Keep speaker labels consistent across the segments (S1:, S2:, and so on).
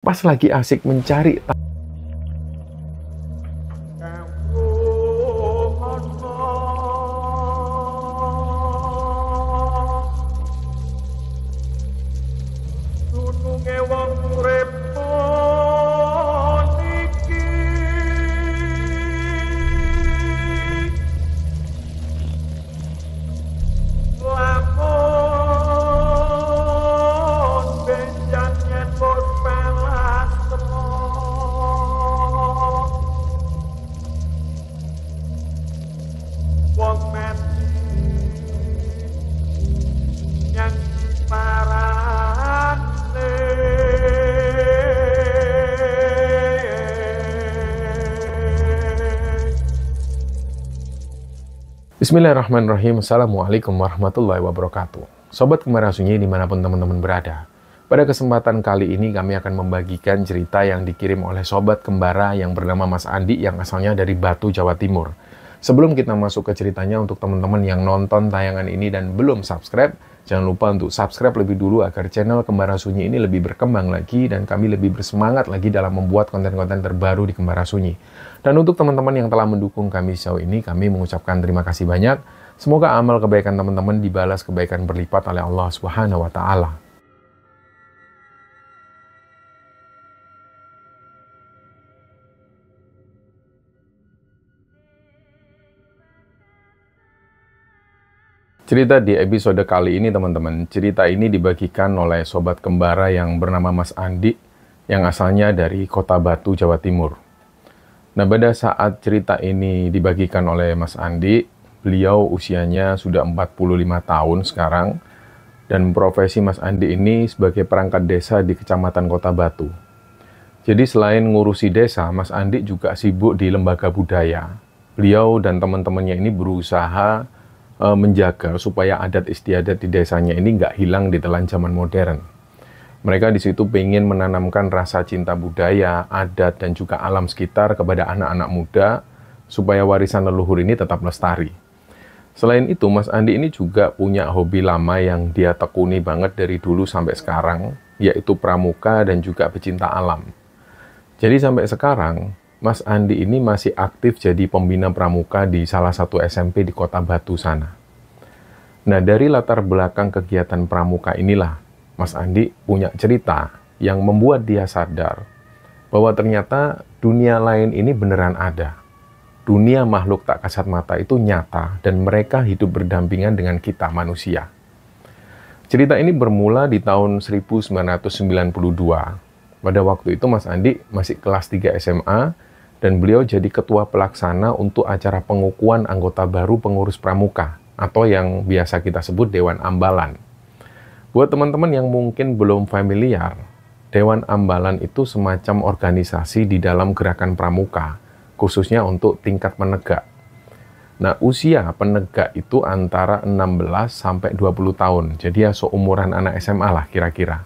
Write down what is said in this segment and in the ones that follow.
S1: Pas lagi asik mencari Bismillahirrahmanirrahim. Assalamualaikum warahmatullahi wabarakatuh. Sobat Kembara Sunyi dimanapun teman-teman berada. Pada kesempatan kali ini kami akan membagikan cerita yang dikirim oleh Sobat Kembara yang bernama Mas Andi yang asalnya dari Batu, Jawa Timur. Sebelum kita masuk ke ceritanya, untuk teman-teman yang nonton tayangan ini dan belum subscribe, jangan lupa untuk subscribe lebih dulu agar channel Kembara Sunyi ini lebih berkembang lagi dan kami lebih bersemangat lagi dalam membuat konten-konten terbaru di Kembara Sunyi. Dan untuk teman-teman yang telah mendukung kami sejauh ini, kami mengucapkan terima kasih banyak. Semoga amal kebaikan teman-teman dibalas kebaikan berlipat oleh Allah Subhanahu wa Ta'ala. Cerita di episode kali ini teman-teman, cerita ini dibagikan oleh Sobat Kembara yang bernama Mas Andi yang asalnya dari Kota Batu, Jawa Timur. Nah, pada saat cerita ini dibagikan oleh Mas Andi, beliau usianya sudah 45 tahun sekarang, dan profesi Mas Andi ini sebagai perangkat desa di Kecamatan Kota Batu. Jadi selain ngurusi desa, Mas Andi juga sibuk di lembaga budaya. Beliau dan teman-temannya ini berusaha menjaga supaya adat istiadat di desanya ini nggak hilang di telan zaman modern. Mereka di situ pengen menanamkan rasa cinta budaya, adat, dan juga alam sekitar kepada anak-anak muda, supaya warisan leluhur ini tetap lestari. Selain itu, Mas Andi ini juga punya hobi lama yang dia tekuni banget dari dulu sampai sekarang, yaitu pramuka dan juga pecinta alam. Jadi sampai sekarang, Mas Andi ini masih aktif jadi pembina pramuka di salah satu SMP di Kota Batu sana. Nah, dari latar belakang kegiatan pramuka inilah, Mas Andi punya cerita yang membuat dia sadar bahwa ternyata dunia lain ini beneran ada. Dunia makhluk tak kasat mata itu nyata dan mereka hidup berdampingan dengan kita manusia. Cerita ini bermula di tahun 1992. Pada waktu itu Mas Andi masih kelas 3 SMA dan beliau jadi ketua pelaksana untuk acara pengukuhan anggota baru pengurus pramuka atau yang biasa kita sebut Dewan Ambalan. Buat teman-teman yang mungkin belum familiar, Dewan Ambalan itu semacam organisasi di dalam gerakan pramuka, khususnya untuk tingkat penegak. Nah, usia penegak itu antara 16 sampai 20 tahun, jadi ya seumuran anak SMA lah kira-kira.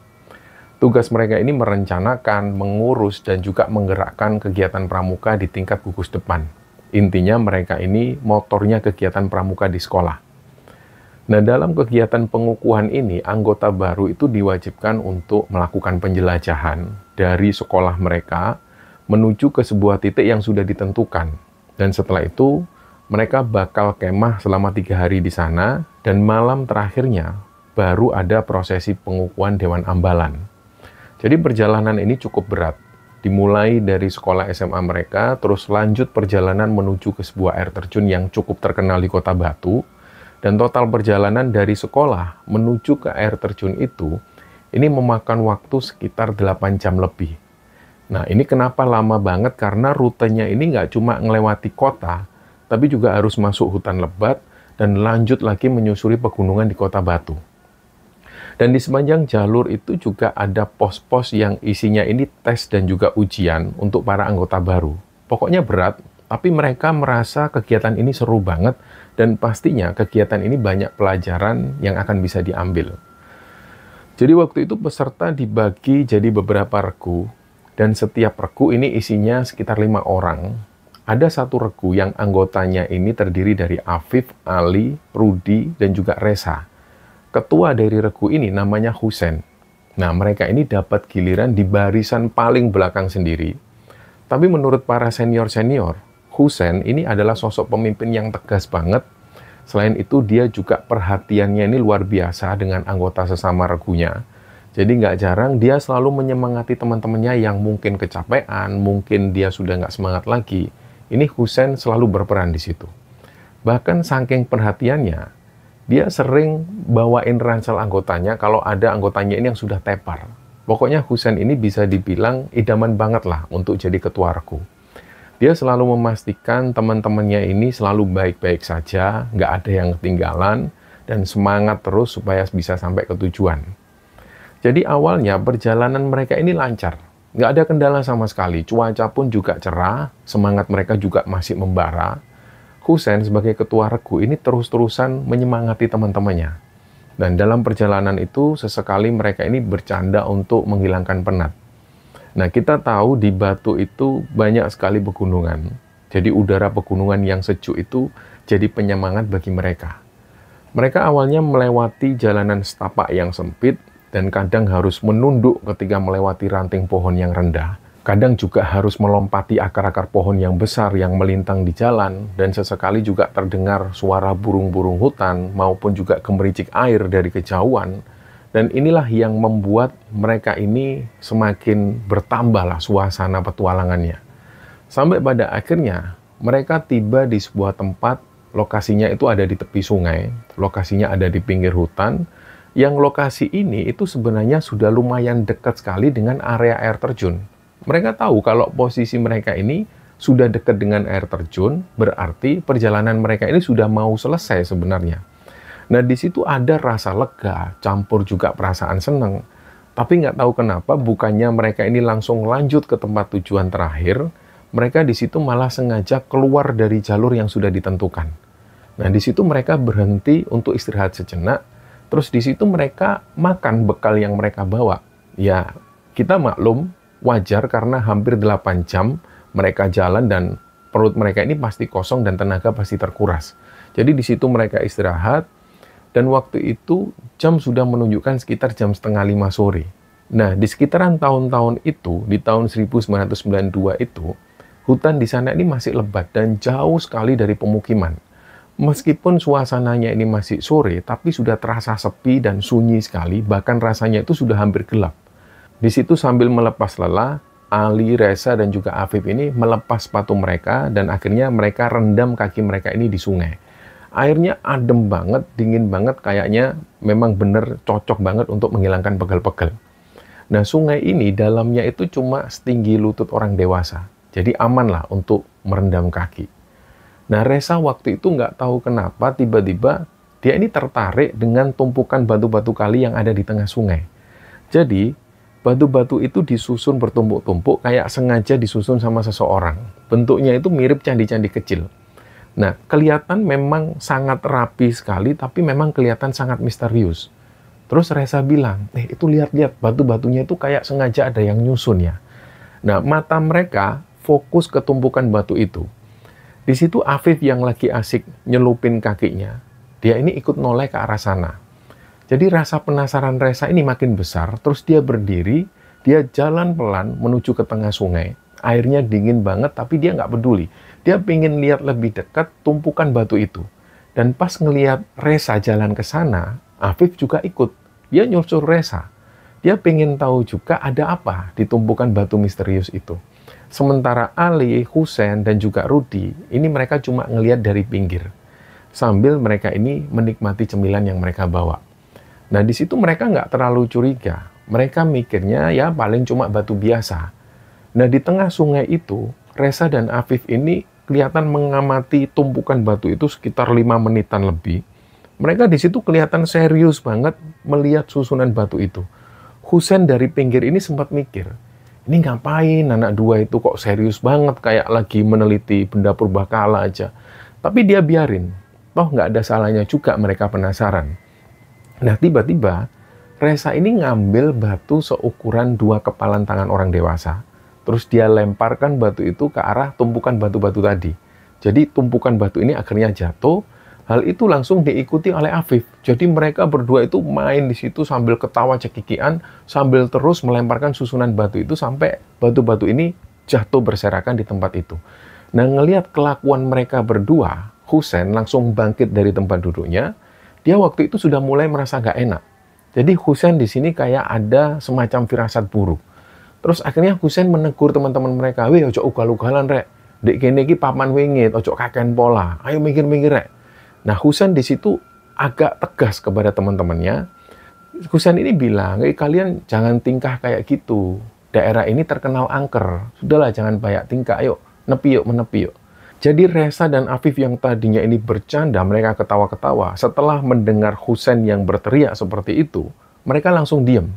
S1: Tugas mereka ini merencanakan, mengurus, dan juga menggerakkan kegiatan pramuka di tingkat gugus depan. Intinya mereka ini motornya kegiatan pramuka di sekolah. Nah, dalam kegiatan pengukuhan ini, anggota baru itu diwajibkan untuk melakukan penjelajahan dari sekolah mereka menuju ke sebuah titik yang sudah ditentukan. Dan setelah itu, mereka bakal kemah selama 3 hari di sana, dan malam terakhirnya baru ada prosesi pengukuhan Dewan Ambalan. Jadi perjalanan ini cukup berat. Dimulai dari sekolah SMA mereka, terus lanjut perjalanan menuju ke sebuah air terjun yang cukup terkenal di Kota Batu. Dan total perjalanan dari sekolah menuju ke air terjun itu, ini memakan waktu sekitar 8 jam lebih. Nah, ini kenapa lama banget? Karena rutenya ini nggak cuma ngelewati kota, tapi juga harus masuk hutan lebat dan lanjut lagi menyusuri pegunungan di Kota Batu. Dan di sepanjang jalur itu juga ada pos-pos yang isinya ini tes dan juga ujian untuk para anggota baru. Pokoknya berat, tapi mereka merasa kegiatan ini seru banget dan pastinya kegiatan ini banyak pelajaran yang akan bisa diambil. Jadi waktu itu peserta dibagi jadi beberapa regu dan setiap regu ini isinya sekitar 5 orang. Ada satu regu yang anggotanya ini terdiri dari Afif, Ali, Rudi, dan juga Resa. Ketua dari regu ini namanya Husen. Nah, mereka ini dapat giliran di barisan paling belakang sendiri. Tapi menurut para senior-senior, Husain ini adalah sosok pemimpin yang tegas banget. Selain itu, dia juga perhatiannya ini luar biasa dengan anggota sesama regunya. Jadi nggak jarang dia selalu menyemangati teman-temannya yang mungkin kecapean, mungkin dia sudah nggak semangat lagi. Ini Husain selalu berperan di situ. Bahkan saking perhatiannya, dia sering bawain ransel anggotanya kalau ada anggotanya ini yang sudah tepar. Pokoknya Husain ini bisa dibilang idaman banget lah untuk jadi ketua regu. Dia selalu memastikan teman-temannya ini selalu baik-baik saja, nggak ada yang ketinggalan, dan semangat terus supaya bisa sampai ke tujuan. Jadi awalnya perjalanan mereka ini lancar, nggak ada kendala sama sekali, cuaca pun juga cerah, semangat mereka juga masih membara. Husain sebagai ketua regu ini terus-terusan menyemangati teman-temannya. Dan dalam perjalanan itu sesekali mereka ini bercanda untuk menghilangkan penat. Nah, kita tahu di Batu itu banyak sekali pegunungan. Jadi udara pegunungan yang sejuk itu jadi penyemangat bagi mereka. Mereka awalnya melewati jalanan setapak yang sempit dan kadang harus menunduk ketika melewati ranting pohon yang rendah. Kadang juga harus melompati akar-akar pohon yang besar yang melintang di jalan, dan sesekali juga terdengar suara burung-burung hutan maupun juga gemericik air dari kejauhan. Dan inilah yang membuat mereka ini semakin bertambahlah suasana petualangannya. Sampai pada akhirnya mereka tiba di sebuah tempat, lokasinya itu ada di tepi sungai, lokasinya ada di pinggir hutan, yang lokasi ini itu sebenarnya sudah lumayan dekat sekali dengan area air terjun. Mereka tahu kalau posisi mereka ini sudah dekat dengan air terjun, berarti perjalanan mereka ini sudah mau selesai sebenarnya. Nah, di situ ada rasa lega, campur juga perasaan senang. Tapi nggak tahu kenapa, bukannya mereka ini langsung lanjut ke tempat tujuan terakhir, mereka di situ malah sengaja keluar dari jalur yang sudah ditentukan. Nah, di situ mereka berhenti untuk istirahat sejenak. Terus di situ mereka makan bekal yang mereka bawa. Ya, kita maklum, wajar karena hampir 8 jam mereka jalan dan perut mereka ini pasti kosong dan tenaga pasti terkuras. Jadi di situ mereka istirahat dan waktu itu jam sudah menunjukkan sekitar jam setengah 5 sore. Nah, di sekitaran tahun-tahun itu, di tahun 1992 itu, hutan di sana ini masih lebat dan jauh sekali dari pemukiman. Meskipun suasananya ini masih sore, tapi sudah terasa sepi dan sunyi sekali, bahkan rasanya itu sudah hampir gelap. Di situ sambil melepas lelah, Ali, Reza, dan juga Afif ini melepas sepatu mereka, dan akhirnya mereka rendam kaki mereka ini di sungai. Airnya adem banget, dingin banget, kayaknya memang bener cocok banget untuk menghilangkan pegel-pegel. Nah, sungai ini dalamnya itu cuma setinggi lutut orang dewasa, jadi aman lah untuk merendam kaki. Nah, Reza waktu itu nggak tahu kenapa tiba-tiba dia ini tertarik dengan tumpukan batu-batu kali yang ada di tengah sungai. Jadi, batu-batu itu disusun bertumpuk-tumpuk kayak sengaja disusun sama seseorang. Bentuknya itu mirip candi-candi kecil. Nah, kelihatan memang sangat rapi sekali, tapi memang kelihatan sangat misterius. Terus Reza bilang, itu lihat-lihat, batu-batunya itu kayak sengaja ada yang nyusun ya. Nah, mata mereka fokus ke tumpukan batu itu. Di situ Afif yang lagi asik nyelupin kakinya, dia ini ikut noleh ke arah sana. Jadi rasa penasaran Reza ini makin besar, terus dia berdiri, dia jalan pelan menuju ke tengah sungai. Airnya dingin banget, tapi dia nggak peduli. Dia pengen lihat lebih dekat tumpukan batu itu. Dan pas ngelihat Reza jalan ke sana, Afif juga ikut. Dia nyusul Reza. Dia pengen tahu juga ada apa di tumpukan batu misterius itu. Sementara Ali, Husain, dan juga Rudi, ini mereka cuma ngelihat dari pinggir. Sambil mereka ini menikmati cemilan yang mereka bawa. Nah, di situ mereka nggak terlalu curiga. Mereka mikirnya ya paling cuma batu biasa. Nah, di tengah sungai itu, Reza dan Afif ini kelihatan mengamati tumpukan batu itu sekitar 5 menitan lebih. Mereka di situ kelihatan serius banget melihat susunan batu itu. Husain dari pinggir ini sempat mikir, ini ngapain anak dua itu kok serius banget kayak lagi meneliti benda purbakala aja. Tapi dia biarin, toh nggak ada salahnya juga mereka penasaran. Nah, tiba-tiba Reza ini ngambil batu seukuran 2 kepalan tangan orang dewasa. Terus dia lemparkan batu itu ke arah tumpukan batu-batu tadi. Jadi tumpukan batu ini akhirnya jatuh, Hal itu langsung diikuti oleh Afif. Jadi mereka berdua itu main di situ sambil ketawa cekikian, sambil terus melemparkan susunan batu itu sampai batu-batu ini jatuh berserakan di tempat itu. Nah, ngelihat kelakuan mereka berdua, Husain langsung bangkit dari tempat duduknya. Dia waktu itu sudah mulai merasa nggak enak. Jadi Husain di sini kayak ada semacam firasat buruk. Terus akhirnya Husain menegur teman-teman mereka, "Weh, ojo ugal-ugalan rek. Dek kene iki paman wingit, ojo kaken pola. Ayo mikir-mikir rek." Nah, Husain di situ agak tegas kepada teman-temannya. Husain ini bilang, kalian jangan tingkah kayak gitu. Daerah ini terkenal angker. Sudahlah, jangan banyak tingkah. Ayo, nepi yuk, menepi yuk. Jadi Reza dan Afif yang tadinya ini bercanda, mereka ketawa-ketawa. Setelah mendengar Husain yang berteriak seperti itu, mereka langsung diam.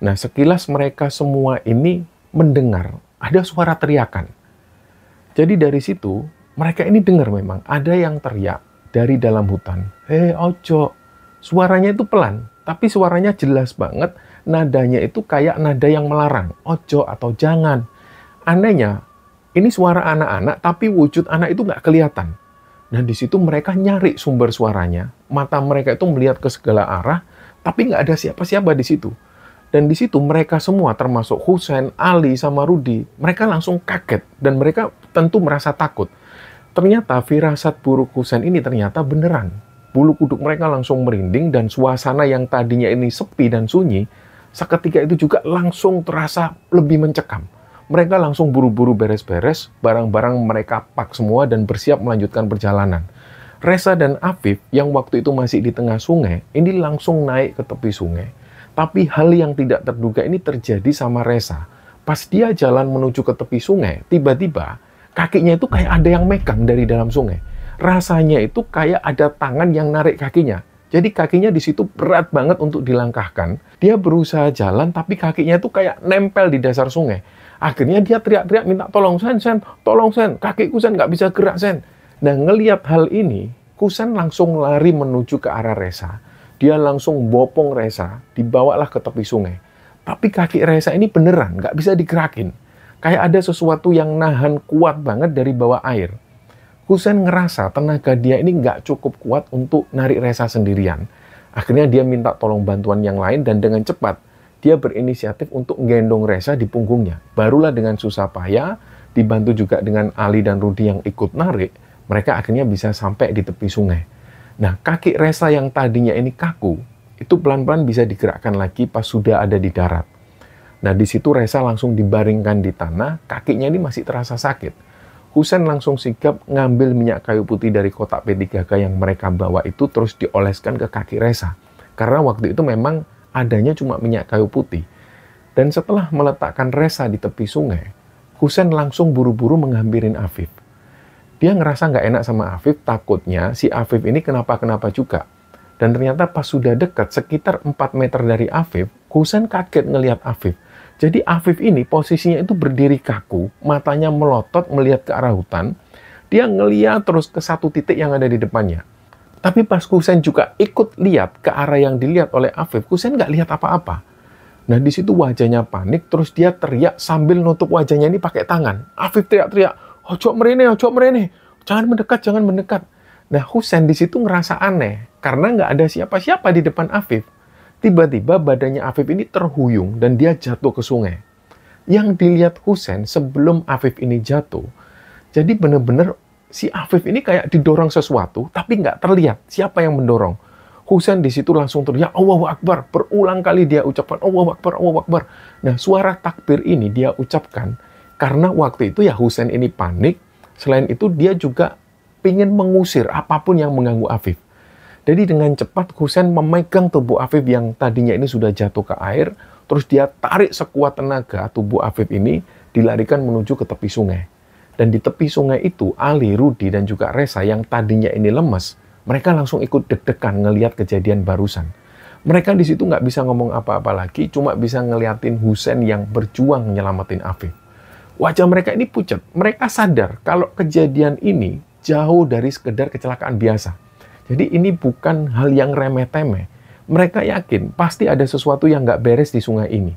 S1: Nah, sekilas mereka semua ini mendengar ada suara teriakan. Jadi dari situ, mereka ini dengar memang ada yang teriak dari dalam hutan. "Hei, ojo." Suaranya itu pelan, tapi suaranya jelas banget. Nadanya itu kayak nada yang melarang. Ojo atau jangan. Anehnya, ini suara anak-anak, tapi wujud anak itu nggak kelihatan. Nah, di situ mereka nyari sumber suaranya. Mata mereka itu melihat ke segala arah, tapi nggak ada siapa-siapa di situ. Dan di situ mereka semua, termasuk Husain, Ali, sama Rudi, mereka langsung kaget. Dan mereka tentu merasa takut. Ternyata firasat buruk Husain ini ternyata beneran. Bulu kuduk mereka langsung merinding dan suasana yang tadinya ini sepi dan sunyi, seketika itu juga langsung terasa lebih mencekam. Mereka langsung buru-buru beres-beres, barang-barang mereka pak semua dan bersiap melanjutkan perjalanan. Reza dan Afif yang waktu itu masih di tengah sungai, ini langsung naik ke tepi sungai. Tapi hal yang tidak terduga ini terjadi sama Reza. Pas dia jalan menuju ke tepi sungai, tiba-tiba kakinya itu kayak ada yang megang dari dalam sungai. Rasanya itu kayak ada tangan yang narik kakinya. Jadi kakinya di situ berat banget untuk dilangkahkan. Dia berusaha jalan, tapi kakinya itu kayak nempel di dasar sungai. Akhirnya dia teriak-teriak minta tolong, "Sen, tolong Sen, kakiku Sen, nggak bisa gerak Sen." Nah, ngelihat hal ini, Husain langsung lari menuju ke arah Reza. Dia langsung bopong Reza, dibawalah ke tepi sungai. Tapi kaki Reza ini beneran nggak bisa digerakin. Kayak ada sesuatu yang nahan kuat banget dari bawah air. Husain ngerasa tenaga dia ini nggak cukup kuat untuk narik Reza sendirian. Akhirnya dia minta tolong bantuan yang lain dan dengan cepat dia berinisiatif untuk gendong Reza di punggungnya. Barulah dengan susah payah, dibantu juga dengan Ali dan Rudi yang ikut narik, mereka akhirnya bisa sampai di tepi sungai. Nah, kaki Reza yang tadinya ini kaku, itu pelan-pelan bisa digerakkan lagi pas sudah ada di darat. Nah, di situ Reza langsung dibaringkan di tanah, kakinya ini masih terasa sakit. Husain langsung sigap ngambil minyak kayu putih dari kotak P3K yang mereka bawa itu terus dioleskan ke kaki Reza. Karena waktu itu memang adanya cuma minyak kayu putih. Dan setelah meletakkan Reza di tepi sungai, Husain langsung buru-buru menghampirin Afif. Dia ngerasa nggak enak sama Afif, takutnya si Afif ini kenapa-kenapa juga. Dan ternyata pas sudah dekat, sekitar 4 meter dari Afif, Husain kaget ngelihat Afif. Jadi Afif ini posisinya itu berdiri kaku, matanya melotot melihat ke arah hutan. Dia ngeliat terus ke satu titik yang ada di depannya. Tapi pas Husain juga ikut lihat ke arah yang dilihat oleh Afif, Husain nggak lihat apa-apa. Nah, di situ wajahnya panik, terus dia teriak sambil nutup wajahnya ini pakai tangan. Afif teriak-teriak, ojo merene, jangan mendekat. Nah, Husain di situ ngerasa aneh, karena nggak ada siapa-siapa di depan Afif. Tiba-tiba badannya Afif ini terhuyung dan dia jatuh ke sungai. Yang dilihat Husain sebelum Afif ini jatuh, jadi benar-benar si Afif ini kayak didorong sesuatu, tapi nggak terlihat siapa yang mendorong. Husain di situ langsung teriak, Allahu Akbar. Berulang kali dia ucapkan, Allahu Akbar, Allahu Akbar. Nah, suara takbir ini dia ucapkan, karena waktu itu ya Husain ini panik. Selain itu, dia juga ingin mengusir apapun yang mengganggu Afif. Jadi dengan cepat Husain memegang tubuh Afif yang tadinya ini sudah jatuh ke air, terus dia tarik sekuat tenaga tubuh Afif ini, dilarikan menuju ke tepi sungai. Dan di tepi sungai itu, Ali, Rudi, dan juga Reza yang tadinya ini lemes, mereka langsung ikut deg-degan ngelihat kejadian barusan. Mereka di situ nggak bisa ngomong apa-apa lagi, cuma bisa ngeliatin Husain yang berjuang nyelamatin Afif. Wajah mereka ini pucat. Mereka sadar kalau kejadian ini jauh dari sekedar kecelakaan biasa. Jadi ini bukan hal yang remeh-temeh. Mereka yakin pasti ada sesuatu yang nggak beres di sungai ini.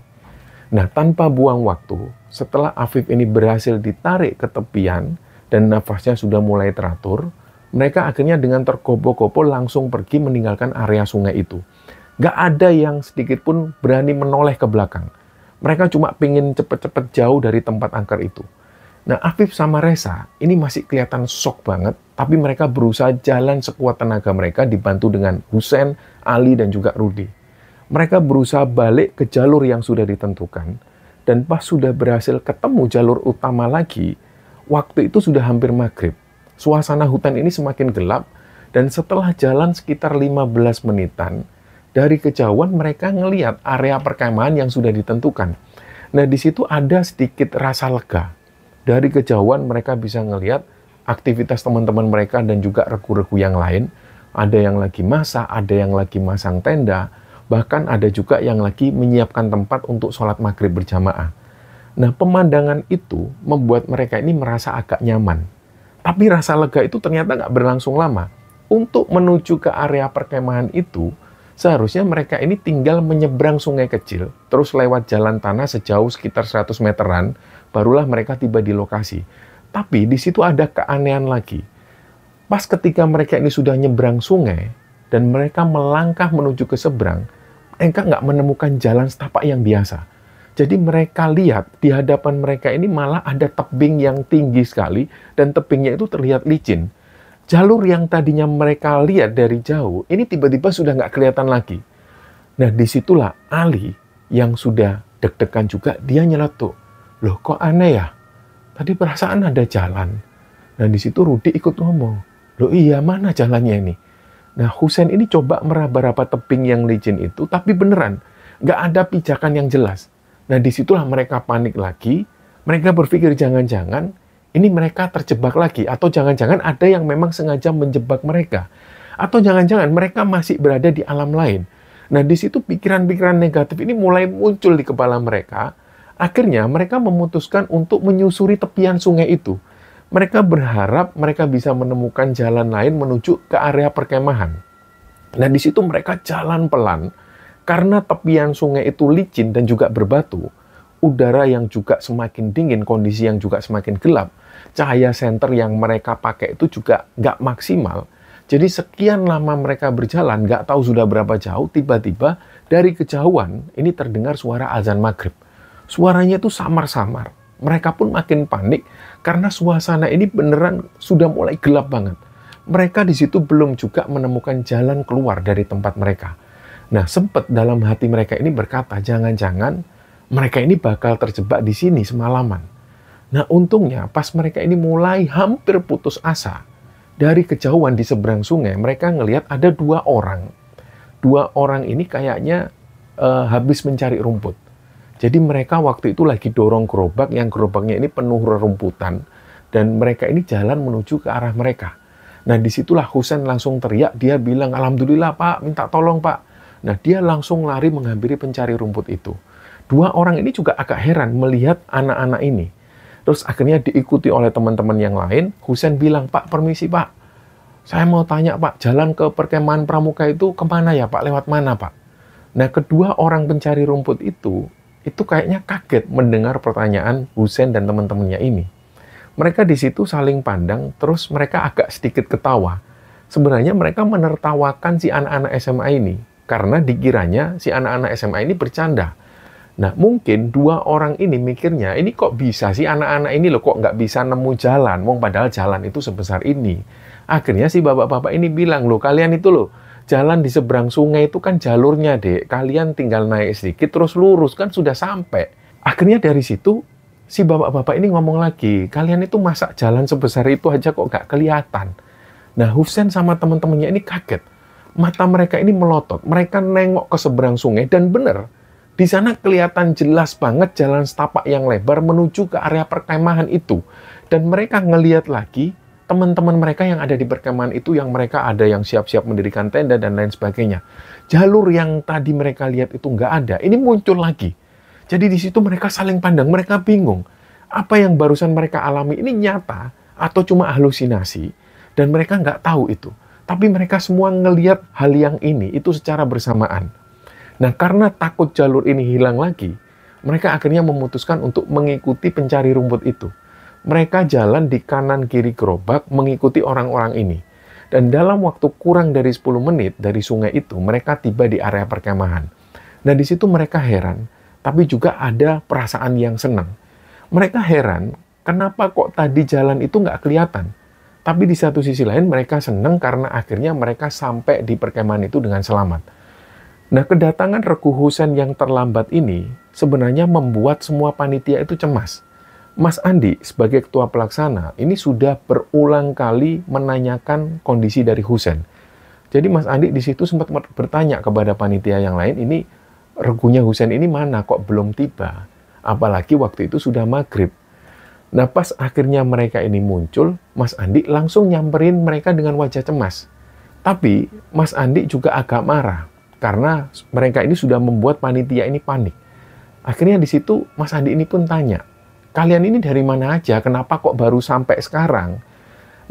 S1: Nah, tanpa buang waktu, setelah Afif ini berhasil ditarik ke tepian dan nafasnya sudah mulai teratur, Mereka akhirnya dengan tergopoh-gopoh langsung pergi meninggalkan area sungai itu. Nggak ada yang sedikit pun berani menoleh ke belakang. Mereka cuma pengen cepet-cepet jauh dari tempat angker itu. Nah, Afif sama Reza ini masih kelihatan shock banget, tapi mereka berusaha jalan sekuat tenaga mereka dibantu dengan Husein, Ali, dan juga Rudi. Mereka berusaha balik ke jalur yang sudah ditentukan, dan pas sudah berhasil ketemu jalur utama lagi, waktu itu sudah hampir maghrib. Suasana hutan ini semakin gelap, dan setelah jalan sekitar 15 menitan, dari kejauhan mereka ngelihat area perkemahan yang sudah ditentukan. Nah, di situ ada sedikit rasa lega. Dari kejauhan mereka bisa ngelihat aktivitas teman-teman mereka dan juga regu-regu yang lain. Ada yang lagi masak, ada yang lagi masang tenda, bahkan ada juga yang lagi menyiapkan tempat untuk sholat maghrib berjamaah. Nah, pemandangan itu membuat mereka ini merasa agak nyaman. Tapi rasa lega itu ternyata nggak berlangsung lama. Untuk menuju ke area perkemahan itu, seharusnya mereka ini tinggal menyeberang sungai kecil, terus lewat jalan tanah sejauh sekitar 100 meteran, barulah mereka tiba di lokasi. Tapi di situ ada keanehan lagi. Pas ketika mereka ini sudah nyebrang sungai, dan mereka melangkah menuju ke seberang, mereka nggak menemukan jalan setapak yang biasa. Jadi mereka lihat di hadapan mereka ini malah ada tebing yang tinggi sekali, dan tebingnya itu terlihat licin. Jalur yang tadinya mereka lihat dari jauh, ini tiba-tiba sudah nggak kelihatan lagi. Nah, disitulah Ali yang sudah deg-degan juga, dia nyeletuk. Loh, kok aneh ya? Tadi perasaan ada jalan. Nah, di situ Rudi ikut ngomong. Loh iya, mana jalannya ini? Nah, Husein ini coba meraba-raba tebing yang licin itu, tapi beneran, nggak ada pijakan yang jelas. Nah, disitulah mereka panik lagi. Mereka berpikir jangan-jangan ini mereka terjebak lagi, atau jangan-jangan ada yang memang sengaja menjebak mereka, atau jangan-jangan mereka masih berada di alam lain. Nah, di situ pikiran-pikiran negatif ini mulai muncul di kepala mereka. Akhirnya mereka memutuskan untuk menyusuri tepian sungai itu. Mereka berharap mereka bisa menemukan jalan lain menuju ke area perkemahan. Nah, di situ mereka jalan pelan. Karena tepian sungai itu licin dan juga berbatu, udara yang juga semakin dingin, kondisi yang juga semakin gelap, cahaya senter yang mereka pakai itu juga nggak maksimal. Jadi sekian lama mereka berjalan, nggak tahu sudah berapa jauh, tiba-tiba dari kejauhan ini terdengar suara azan maghrib. Suaranya itu samar-samar. Mereka pun makin panik karena suasana ini beneran sudah mulai gelap banget. Mereka di situ belum juga menemukan jalan keluar dari tempat mereka. Nah, sempat dalam hati mereka ini berkata, jangan-jangan mereka ini bakal terjebak di sini semalaman. Nah, untungnya pas mereka ini mulai hampir putus asa, dari kejauhan di seberang sungai, mereka ngelihat ada dua orang. Dua orang ini kayaknya habis mencari rumput. Jadi mereka waktu itu lagi dorong gerobak, yang gerobaknya ini penuh rerumputan, dan mereka ini jalan menuju ke arah mereka. Nah, disitulah Husein langsung teriak, dia bilang, Alhamdulillah Pak, minta tolong Pak. Nah, dia langsung lari menghampiri pencari rumput itu. Dua orang ini juga agak heran melihat anak-anak ini. Terus akhirnya diikuti oleh teman-teman yang lain. Husein bilang, Pak, permisi Pak. Saya mau tanya Pak, jalan ke perkemahan pramuka itu kemana ya Pak? Lewat mana Pak? Nah, kedua orang pencari rumput itu kayaknya kaget mendengar pertanyaan Husein dan teman-temannya ini. Mereka di situ saling pandang, terus mereka agak sedikit ketawa. Sebenarnya mereka menertawakan si anak-anak SMA ini. Karena dikiranya si anak-anak SMA ini bercanda. Nah, mungkin dua orang ini mikirnya, ini kok bisa sih anak-anak ini loh, kok nggak bisa nemu jalan, padahal jalan itu sebesar ini. Akhirnya si bapak-bapak ini bilang, loh kalian itu loh, jalan di seberang sungai itu kan jalurnya dek, kalian tinggal naik sedikit terus lurus, kan sudah sampai. Akhirnya dari situ, si bapak-bapak ini ngomong lagi, kalian itu masa jalan sebesar itu aja kok nggak kelihatan. Nah, Husein sama teman-temannya ini kaget. Mata mereka ini melotot, mereka nengok ke seberang sungai, dan benar, di sana kelihatan jelas banget jalan setapak yang lebar menuju ke area perkemahan itu. Dan mereka ngelihat lagi teman-teman mereka yang ada di perkemahan itu, yang mereka ada yang siap-siap mendirikan tenda dan lain sebagainya. Jalur yang tadi mereka lihat itu nggak ada, ini muncul lagi. Jadi di situ mereka saling pandang, mereka bingung. Apa yang barusan mereka alami ini nyata atau cuma halusinasi, dan mereka nggak tahu itu. Tapi mereka semua ngelihat hal yang ini itu secara bersamaan. Nah, karena takut jalur ini hilang lagi, mereka akhirnya memutuskan untuk mengikuti pencari rumput itu. Mereka jalan di kanan kiri gerobak mengikuti orang-orang ini. Dan dalam waktu kurang dari 10 menit dari sungai itu, mereka tiba di area perkemahan. Nah, di situ mereka heran, tapi juga ada perasaan yang senang. Mereka heran, kenapa kok tadi jalan itu nggak kelihatan? Tapi di satu sisi lain, mereka senang karena akhirnya mereka sampai di perkemahan itu dengan selamat. Nah, kedatangan Regu Husein yang terlambat ini sebenarnya membuat semua panitia itu cemas. Mas Andi sebagai ketua pelaksana ini sudah berulang kali menanyakan kondisi dari Husein. Jadi Mas Andi di situ sempat bertanya kepada panitia yang lain, ini regunya Husein ini mana kok belum tiba? Apalagi waktu itu sudah maghrib. Nah, pas akhirnya mereka ini muncul, Mas Andi langsung nyamperin mereka dengan wajah cemas. Tapi Mas Andi juga agak marah karena mereka ini sudah membuat panitia ini panik. Akhirnya di situ Mas Andi ini pun tanya, kalian ini dari mana aja? Kenapa kok baru sampai sekarang?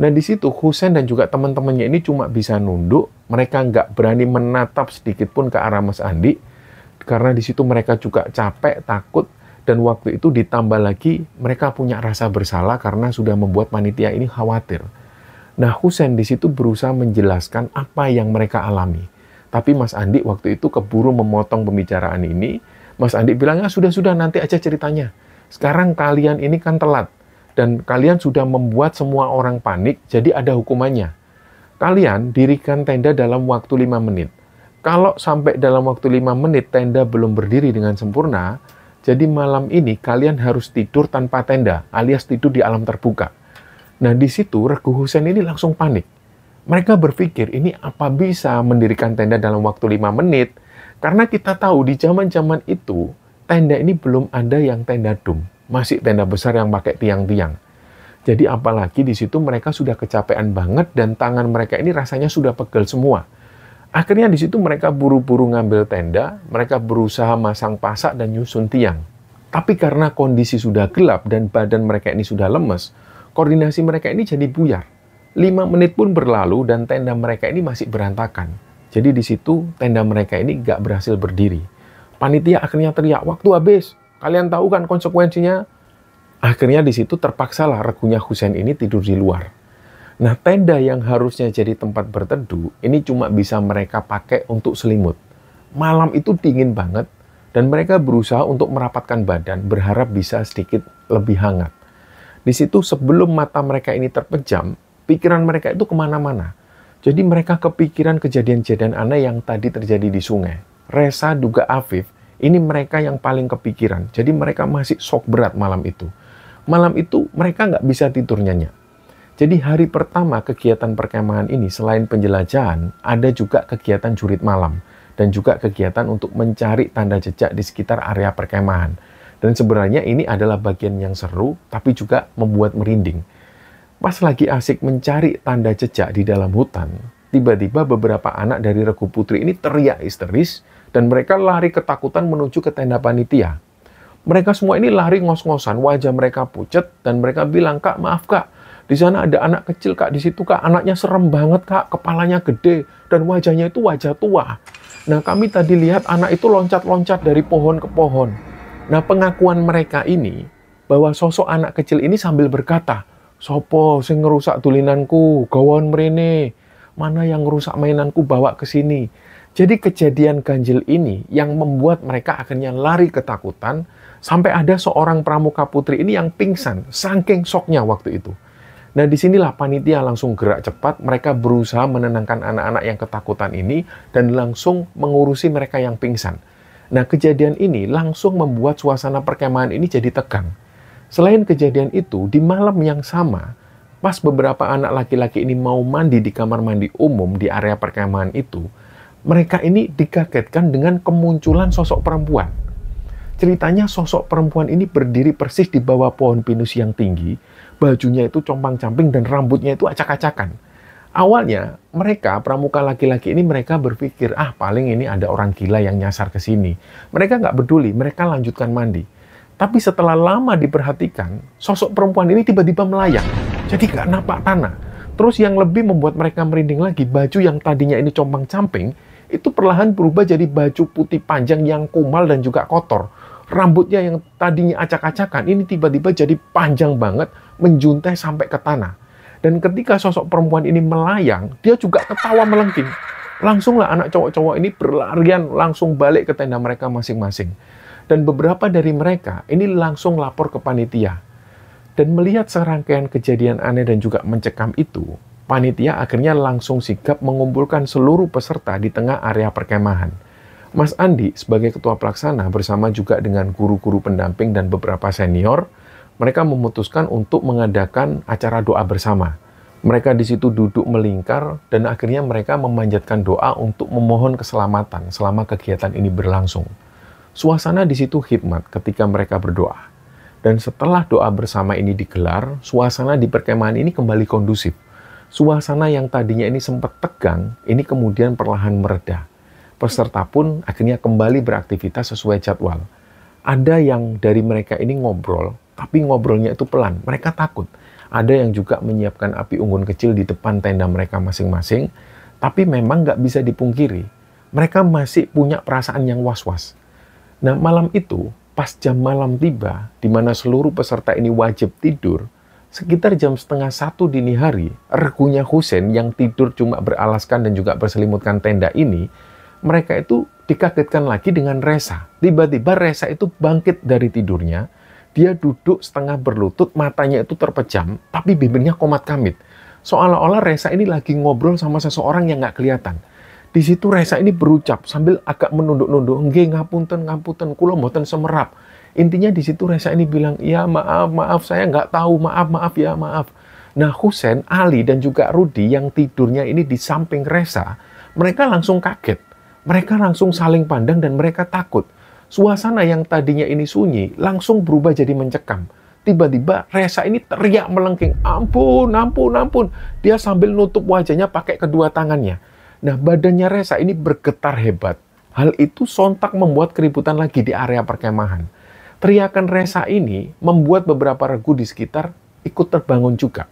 S1: Nah, di situ Husein dan juga teman-temannya ini cuma bisa nunduk. Mereka nggak berani menatap sedikit pun ke arah Mas Andi. Karena di situ mereka juga capek, takut. Dan waktu itu ditambah lagi mereka punya rasa bersalah karena sudah membuat panitia ini khawatir. Nah, Husein di situ berusaha menjelaskan apa yang mereka alami. Tapi Mas Andi waktu itu keburu memotong pembicaraan ini. Mas Andi bilang, ya sudah-sudah nanti aja ceritanya. Sekarang kalian ini kan telat, dan kalian sudah membuat semua orang panik, jadi ada hukumannya. Kalian dirikan tenda dalam waktu 5 menit. Kalau sampai dalam waktu 5 menit tenda belum berdiri dengan sempurna, jadi malam ini kalian harus tidur tanpa tenda, alias tidur di alam terbuka. Nah, di situ Regu Husein ini langsung panik. Mereka berpikir, ini apa bisa mendirikan tenda dalam waktu 5 menit? Karena kita tahu di zaman-zaman itu, tenda ini belum ada yang tenda dum, masih tenda besar yang pakai tiang-tiang. Jadi apalagi di situ mereka sudah kecapean banget dan tangan mereka ini rasanya sudah pegel semua. Akhirnya di situ mereka buru-buru ngambil tenda, mereka berusaha masang pasak dan nyusun tiang. Tapi karena kondisi sudah gelap dan badan mereka ini sudah lemes, koordinasi mereka ini jadi buyar. 5 menit pun berlalu dan tenda mereka ini masih berantakan. Jadi di situ tenda mereka ini nggak berhasil berdiri. Panitia akhirnya teriak, waktu habis. Kalian tahu kan konsekuensinya? Akhirnya di situ terpaksalah regunya Husein ini tidur di luar. Nah, tenda yang harusnya jadi tempat berteduh, ini cuma bisa mereka pakai untuk selimut. Malam itu dingin banget, dan mereka berusaha untuk merapatkan badan, berharap bisa sedikit lebih hangat. Di situ sebelum mata mereka ini terpejam, pikiran mereka itu kemana-mana. Jadi mereka kepikiran kejadian-kejadian aneh yang tadi terjadi di sungai. Resa juga Afif, ini mereka yang paling kepikiran. Jadi mereka masih shock berat malam itu. Malam itu mereka nggak bisa tidur nyenyak. Jadi hari pertama kegiatan perkemahan ini selain penjelajahan, ada juga kegiatan jurit malam. Dan juga kegiatan untuk mencari tanda jejak di sekitar area perkemahan. Dan sebenarnya ini adalah bagian yang seru, tapi juga membuat merinding. Pas lagi asik mencari tanda jejak di dalam hutan, tiba-tiba beberapa anak dari Regu Putri ini teriak histeris, dan mereka lari ketakutan menuju ke tenda panitia. Mereka semua ini lari ngos-ngosan, wajah mereka pucat, dan mereka bilang, Kak, maaf Kak, di sana ada anak kecil Kak, di situ Kak, anaknya serem banget Kak, kepalanya gede, dan wajahnya itu wajah tua. Nah, kami tadi lihat anak itu loncat-loncat dari pohon ke pohon. Nah, pengakuan mereka ini, bahwa sosok anak kecil ini sambil berkata, sopo sing ngerusak dulinanku, gawon mrene, mana yang ngerusak mainanku bawa ke sini. Jadi kejadian ganjil ini yang membuat mereka akhirnya lari ketakutan, sampai ada seorang pramuka putri ini yang pingsan, saking syoknya waktu itu. Nah, disinilah panitia langsung gerak cepat, mereka berusaha menenangkan anak-anak yang ketakutan ini, dan langsung mengurusi mereka yang pingsan. Nah, kejadian ini langsung membuat suasana perkemahan ini jadi tegang. Selain kejadian itu, di malam yang sama, pas beberapa anak laki-laki ini mau mandi di kamar mandi umum di area perkemahan itu, mereka ini dikagetkan dengan kemunculan sosok perempuan. Ceritanya sosok perempuan ini berdiri persis di bawah pohon pinus yang tinggi, bajunya itu compang-camping dan rambutnya itu acak-acakan. Awalnya, mereka, pramuka laki-laki ini mereka berpikir, paling ini ada orang gila yang nyasar ke sini. Mereka nggak peduli, mereka lanjutkan mandi. Tapi setelah lama diperhatikan, sosok perempuan ini tiba-tiba melayang. Jadi nggak napak tanah. Terus yang lebih membuat mereka merinding lagi, baju yang tadinya ini compang-camping, itu perlahan berubah jadi baju putih panjang yang kumal dan juga kotor. Rambutnya yang tadinya acak-acakan, ini tiba-tiba jadi panjang banget, menjuntai sampai ke tanah. Dan ketika sosok perempuan ini melayang, dia juga ketawa melengking. Langsunglah anak cowok-cowok ini berlarian langsung balik ke tenda mereka masing-masing. Dan beberapa dari mereka ini langsung lapor ke panitia. Dan melihat serangkaian kejadian aneh dan juga mencekam itu, panitia akhirnya langsung sigap mengumpulkan seluruh peserta di tengah area perkemahan. Mas Andi sebagai ketua pelaksana bersama juga dengan guru-guru pendamping dan beberapa senior, mereka memutuskan untuk mengadakan acara doa bersama. Mereka di situ duduk melingkar dan akhirnya mereka memanjatkan doa untuk memohon keselamatan selama kegiatan ini berlangsung. Suasana di situ hikmat ketika mereka berdoa. Dan setelah doa bersama ini digelar, suasana di perkemahan ini kembali kondusif. Suasana yang tadinya ini sempat tegang, ini kemudian perlahan mereda. Peserta pun akhirnya kembali beraktivitas sesuai jadwal. Ada yang dari mereka ini ngobrol, tapi ngobrolnya itu pelan. Mereka takut. Ada yang juga menyiapkan api unggun kecil di depan tenda mereka masing-masing, tapi memang nggak bisa dipungkiri. Mereka masih punya perasaan yang was-was. Nah, malam itu, pas jam malam tiba, di mana seluruh peserta ini wajib tidur, sekitar jam 12:30 dini hari, regunya Husein yang tidur cuma beralaskan dan juga berselimutkan tenda ini, mereka itu dikagetkan lagi dengan Resa. Tiba-tiba Resa itu bangkit dari tidurnya, dia duduk setengah berlutut, matanya itu terpejam, tapi bibirnya komat-kamit. Seolah-olah Resa ini lagi ngobrol sama seseorang yang nggak kelihatan. Di situ Resa ini berucap sambil agak menunduk-nunduk, "Nggih, ngapunten, kula mboten semerap." Intinya di situ Resa ini bilang, "Ya maaf, saya nggak tahu, maaf ya, maaf." Nah, Husein, Ali, dan juga Rudi yang tidurnya ini di samping Resa, mereka langsung kaget. Mereka langsung saling pandang dan mereka takut. Suasana yang tadinya ini sunyi langsung berubah jadi mencekam. Tiba-tiba Resa ini teriak melengking, "Ampun, ampun, ampun." Dia sambil nutup wajahnya pakai kedua tangannya. Nah, badannya Resa ini bergetar hebat. Hal itu sontak membuat keributan lagi di area perkemahan. Teriakan Resa ini membuat beberapa regu di sekitar ikut terbangun juga.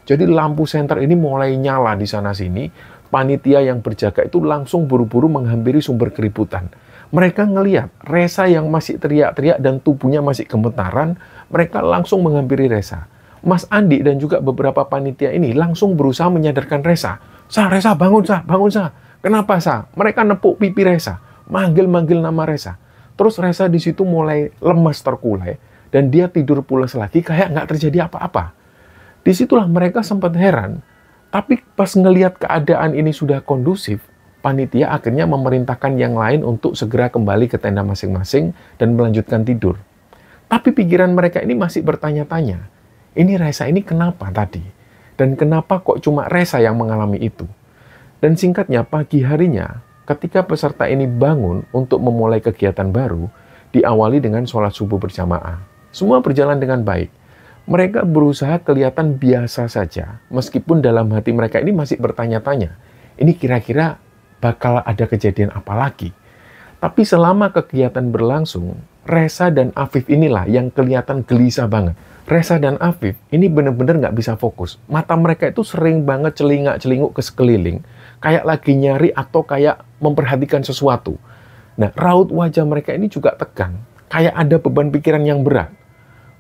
S1: Jadi lampu senter ini mulai nyala di sana-sini. Panitia yang berjaga itu langsung buru-buru menghampiri sumber keributan. Mereka ngelihat Resa yang masih teriak-teriak dan tubuhnya masih gemetaran, mereka langsung menghampiri Resa. Mas Andi dan juga beberapa panitia ini langsung berusaha menyadarkan Resa. Resa, bangun, bangun, Kenapa, Mereka nepuk pipi Resa, manggil-manggil nama Resa. Terus Resa di situ mulai lemas terkulai, dan dia tidur pulas lagi kayak nggak terjadi apa-apa. Disitulah mereka sempat heran, tapi pas ngelihat keadaan ini sudah kondusif, panitia akhirnya memerintahkan yang lain untuk segera kembali ke tenda masing-masing dan melanjutkan tidur. Tapi pikiran mereka ini masih bertanya-tanya, ini Resa ini kenapa tadi? Dan kenapa kok cuma Resa yang mengalami itu? Dan singkatnya, pagi harinya, ketika peserta ini bangun untuk memulai kegiatan baru, diawali dengan sholat subuh berjamaah. Semua berjalan dengan baik. Mereka berusaha kelihatan biasa saja, meskipun dalam hati mereka ini masih bertanya-tanya, ini kira-kira bakal ada kejadian apa lagi? Tapi selama kegiatan berlangsung, Resa dan Afif inilah yang kelihatan gelisah banget. Resa dan Afif ini benar-benar nggak bisa fokus. Mata mereka itu sering banget celingak-celinguk ke sekeliling, kayak lagi nyari atau kayak memperhatikan sesuatu. Nah, raut wajah mereka ini juga tegang, kayak ada beban pikiran yang berat.